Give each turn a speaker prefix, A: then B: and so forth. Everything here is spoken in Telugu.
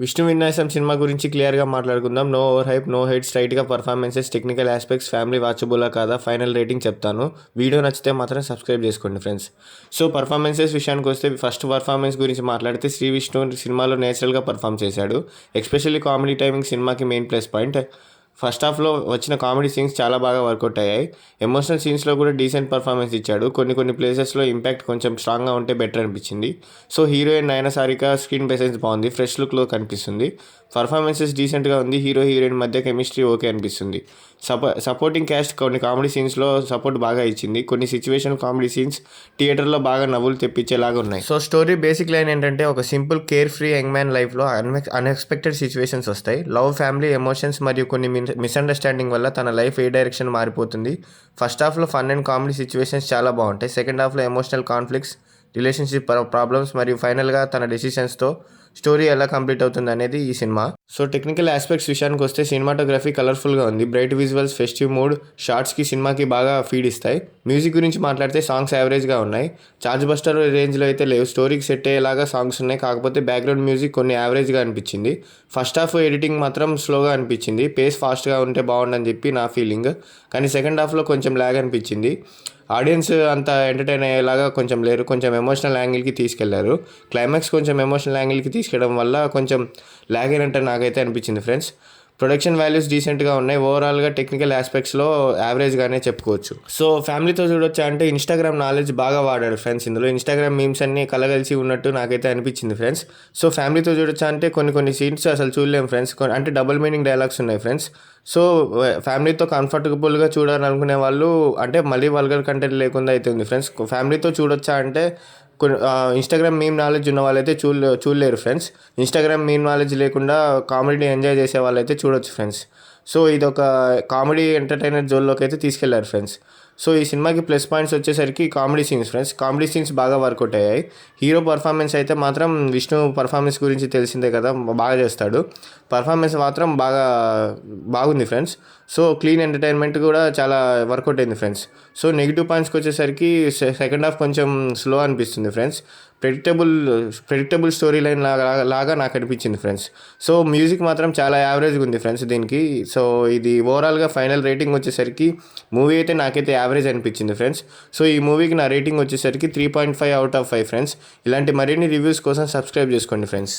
A: విష్ణు విన్యాసం సినిమా గురించి క్లియర్గా మాట్లాడుకుందాం. No over hype, no hate, స్ట్రైట్గా పర్ఫార్మెన్సెస్, టెక్నికల్ ఆస్పెక్ట్స్, ఫ్యామిలీ వాచబుల్లా కాదా, ఫైనల్ రేటింగ్ చెప్తాను. వీడియో నచ్చితే మాత్రం సబ్స్క్రైబ్ చేసుకోండి ఫ్రెండ్స్. సో పర్ఫార్మెన్సెస్ విషయానికి వస్తే ఫస్ట్ పర్ఫార్మెన్స్ గురించి మాట్లాడితే శ్రీ విష్ణు సినిమాలో నేచురల్గా పర్ఫామ్ చేశాడు. ఎస్పెషల్లీ కామెడీ టైమింగ్ సినిమాకి మెయిన్ ప్లస్ పాయింట్. ఫస్ట్ హాఫ్లో వచ్చిన కామెడీ సీన్స్ చాలా బాగా వర్కౌట్ అయ్యాయి. ఎమోషనల్ సీన్స్లో కూడా డీసెంట్ పర్ఫార్మెన్స్ ఇచ్చాడు. కొన్ని ప్లేసెస్లో ఇంపాక్ట్ కొంచెం స్ట్రాంగ్గా ఉంటే బెటర్ అనిపించింది. సో హీరోయిన్ నయన సారిక స్క్రీన్ ప్రెసెన్స్ బాగుంది, ఫ్రెష్ లుక్లో కనిపిస్తుంది. పర్ఫార్మెన్సెస్ డీసెంట్గా ఉంది. హీరోయిన్ మధ్య కెమిస్ట్రీ ఓకే అనిపిస్తుంది. సపోర్టింగ్ క్యాస్ట్ కొన్ని కామెడీ సీన్స్లో సపోర్ట్ బాగా ఇచ్చింది. కొన్ని సిచ్యువేషన్ కామెడీ సీన్స్ థియేటర్లో బాగా నవ్వులు తెప్పించేలాగా ఉన్నాయి. సో స్టోరీ బేసిక్ లైన్ ఏంటంటే, ఒక simple care free young man లైఫ్లో అన్ఎక్స్పెక్టెడ్ సిచ్యువేషన్స్ వస్తాయి. లవ్, ఫ్యామిలీ, ఎమోషన్స్ మరియు కొన్ని మిస్అండర్స్టాండింగ్ వల్ల తన లైఫ్ ఏ డైరెక్షన్ మారిపోతుంది. ఫస్ట్ హాఫ్లో ఫన్ అండ్ కామెడీ సిచ్యువేషన్స్ చాలా బాగుంటాయి. సెకండ్ హాఫ్లో ఎమోషనల్ కాన్ఫ్లిక్ట్స్, రిలేషన్షిప్ ప్రాబ్లమ్స్ మరియు ఫైనల్గా తన డెసిషన్స్తో స్టోరీ ఎలా కంప్లీట్ అవుతుంది అనేది ఈ సినిమా. సో టెక్నికల్ ఆస్పెక్ట్స్ విషయానికి వస్తే సినిమాటోగ్రఫీ కలర్ఫుల్గా ఉంది. బ్రైట్ విజువల్స్, ఫెస్టివ్ మూడ్, షార్ట్స్కి సినిమాకి బాగా ఫీడ్ ఇస్తాయి. మ్యూజిక్ గురించి మాట్లాడితే సాంగ్స్ యావరేజ్గా ఉన్నాయి. చార్జ్ బస్టర్ రేంజ్లో అయితే లేవు. స్టోరీకి సెట్ అయ్యేలాగా సాంగ్స్ ఉన్నాయి. కాకపోతే బ్యాక్గ్రౌండ్ మ్యూజిక్ కొన్ని యావరేజ్గా అనిపించింది. ఫస్ట్ హాఫ్ ఎడిటింగ్ మాత్రం స్లోగా అనిపించింది. పేస్ ఫాస్ట్గా ఉంటే బాగుండని చెప్పి నా ఫీలింగ్. కానీ సెకండ్ హాఫ్లో కొంచెం ల్యాగ్ అనిపించింది. ఆడియన్స్ అంత ఎంటర్టైన్ అయ్యేలాగా కొంచెం లేరు. కొంచెం ఎమోషనల్ యాంగిల్కి తీసుకెళ్లారు. క్లైమాక్స్ కొంచెం ఎమోషనల్ యాంగిల్కి తీసుకెళ్ళడం వల్ల కొంచెం ల్యాగ్ అయినట్టు నాకైతే అనిపించింది ఫ్రెండ్స్. ప్రొడక్షన్ వాల్యూస్ డీసెంట్గా ఉన్నాయి. ఓవరాల్గా టెక్నికల్ ఆస్పెక్ట్స్లో యావరేజ్గానే చెప్పుకోవచ్చు. సో ఫ్యామిలీతో చూడొచ్చా అంటే, ఇన్స్టాగ్రామ్ నాలెడ్జ్ బాగా వాడాడు ఫ్రెండ్స్. ఇందులో ఇన్స్టాగ్రామ్ మీమ్స్ అన్నీ కలగలిసి ఉన్నట్టు నాకైతే అనిపించింది ఫ్రెండ్స్. సో ఫ్యామిలీతో చూడొచ్చా అంటే కొన్ని సీన్స్ అసలు చూడలేము ఫ్రెండ్స్. అంటే డబుల్ మీనింగ్ డైలాగ్స్ ఉన్నాయి ఫ్రెండ్స్. సో ఫ్యామిలీతో కంఫర్టబుల్గా చూడాలనుకునే వాళ్ళు, అంటే మళ్ళీ వల్గర్ కంటెంట్ లేకుండా అయితే ఉంది ఫ్రెండ్స్. ఫ్యామిలీతో చూడొచ్చా అంటే, ఇన్స్టాగ్రామ్ మీమ్ నాలెడ్జ్ ఉన్న వాళ్ళైతే చూడలేరు ఫ్రెండ్స్. ఇన్స్టాగ్రామ్ మీమ్ నాలెడ్జ్ లేకుండా కామెడీని ఎంజాయ్ చేసే వాళ్ళైతే చూడొచ్చు ఫ్రెండ్స్. సో ఇది ఒక కామెడీ ఎంటర్టైనర్ జోన్లోకి అయితే తీసుకెళ్లారు ఫ్రెండ్స్. సో ఈ సినిమాకి ప్లస్ పాయింట్స్ వచ్చేసరికి comedy scenes friends. Comedy scenes బాగా వర్కౌట్ అయ్యాయి. హీరో పర్ఫార్మెన్స్ అయితే మాత్రం, విష్ణు పర్ఫార్మెన్స్ గురించి తెలిసిందే కదా, బాగా చేస్తాడు. పర్ఫార్మెన్స్ మాత్రం బాగుంది ఫ్రెండ్స్. సో క్లీన్ ఎంటర్టైన్మెంట్ కూడా చాలా వర్కౌట్ అయింది ఫ్రెండ్స్. సో నెగిటివ్ పాయింట్స్కి వచ్చేసరికి సెకండ్ హాఫ్ కొంచెం స్లో అనిపిస్తుంది ఫ్రెండ్స్. ప్రెడిక్టబుల్ స్టోరీ లైన్ లాగా నాకు అనిపించింది ఫ్రెండ్స్. సో మ్యూజిక్ మాత్రం చాలా యావరేజ్గా ఉంది ఫ్రెండ్స్ దీనికి. సో ఇది ఓవరాల్గా ఫైనల్ రేటింగ్ వచ్చేసరికి, మూవీ అయితే నాకైతే యావరేజ్ అనిపించింది ఫ్రెండ్స్. సో ఈ మూవీకి నా రేటింగ్ వచ్చేసరికి 3.5 out of 5 ఫ్రెండ్స్. ఇలాంటి మరిన్ని రివ్యూస్ కోసం సబ్స్క్రైబ్ చేసుకోండి ఫ్రెండ్స్.